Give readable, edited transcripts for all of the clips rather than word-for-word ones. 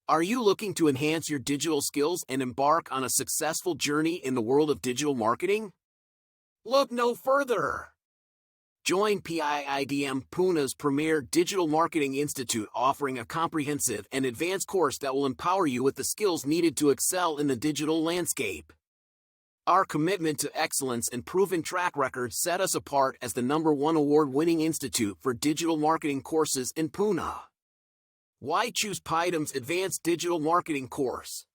Are you looking to enhance your digital skills and embark on a successful journey in the world of digital marketing? Look no further. Join PIIDM, Pune's premier digital marketing institute, offering a comprehensive and advanced course that will empower you with the skills needed to excel in the digital landscape. Our commitment to excellence and proven track record set us apart as the #1 award-winning institute for digital marketing courses in Pune. Why choose PIIDM's Advanced Digital Marketing course?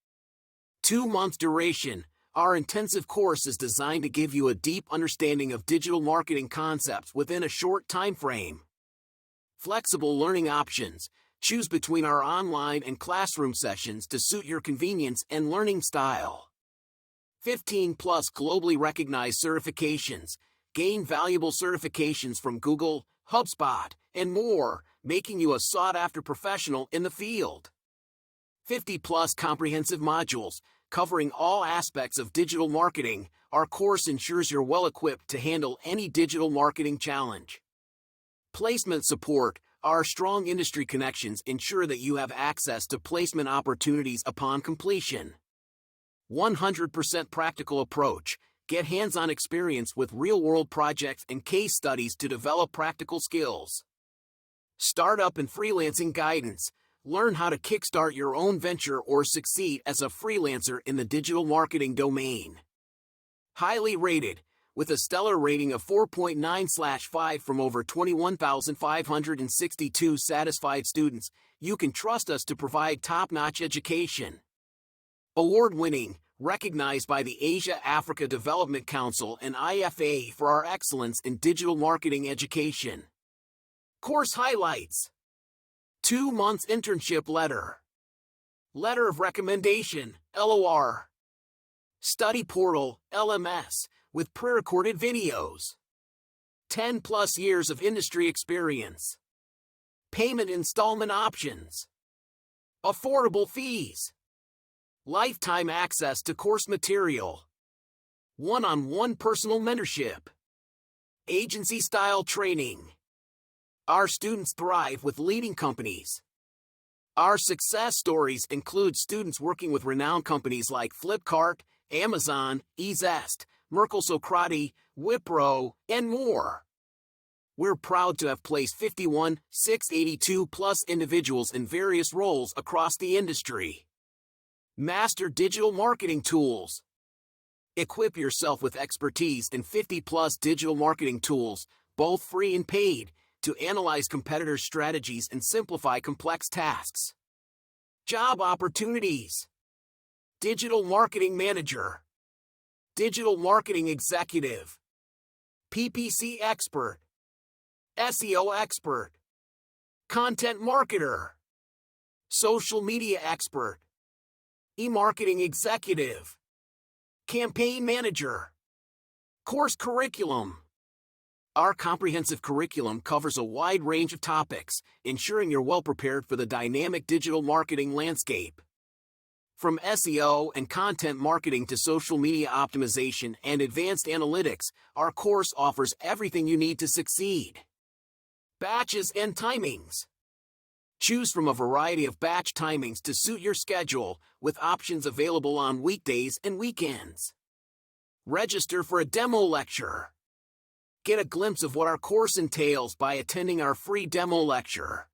2-month duration. Our intensive course is designed to give you a deep understanding of digital marketing concepts within a short time frame. Flexible learning options. Choose between our online and classroom sessions to suit your convenience and learning style. 15+ globally recognized certifications. Gain valuable certifications from Google, HubSpot, and more, making you a sought-after professional in the field. 50+ comprehensive modules. Covering all aspects of digital marketing, our course ensures you're well-equipped to handle any digital marketing challenge. Placement support. Our strong industry connections ensure that you have access to placement opportunities upon completion. 100% practical approach. Get hands-on experience with real-world projects and case studies to develop practical skills. Startup and freelancing guidance. Learn how to kickstart your own venture or succeed as a freelancer in the digital marketing domain. Highly rated, with a stellar rating of 4.9/5 from over 21,562 satisfied students, you can trust us to provide top-notch education. Award-winning, recognized by the Asia-Africa Development Council and IFA for our excellence in digital marketing education. Course highlights. 2 months internship letter. Letter of recommendation, LOR. Study portal, LMS, with pre-recorded videos. 10+ years of industry experience. Payment installment options. Affordable fees. Lifetime access to course material. One-on-one personal mentorship. Agency-style training. Our students thrive with leading companies. Our success stories include students working with renowned companies like Flipkart, Amazon, eZest, Merkle Socrati, Wipro, and more. We're proud to have placed 51,682+ individuals in various roles across the industry. Master digital marketing tools. Equip yourself with expertise in 50+ digital marketing tools, both free and paid, to analyze competitors' strategies and simplify complex tasks. Job opportunities. Digital Marketing Manager. Digital Marketing Executive. PPC Expert. SEO Expert. Content Marketer. Social Media Expert. E-Marketing Executive. Campaign Manager. Course Curriculum. Our comprehensive curriculum covers a wide range of topics, ensuring you're well prepared for the dynamic digital marketing landscape. From SEO and content marketing to social media optimization and advanced analytics, our course offers everything you need to succeed. Batches and timings. Choose from a variety of batch timings to suit your schedule, with options available on weekdays and weekends. Register for a demo lecture. Get a glimpse of what our course entails by attending our free demo lecture.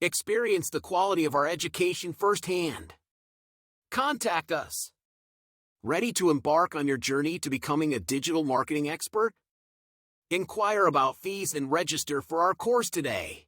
Experience the quality of our education firsthand. Contact us. Ready to embark on your journey to becoming a digital marketing expert? Inquire about fees and register for our course today.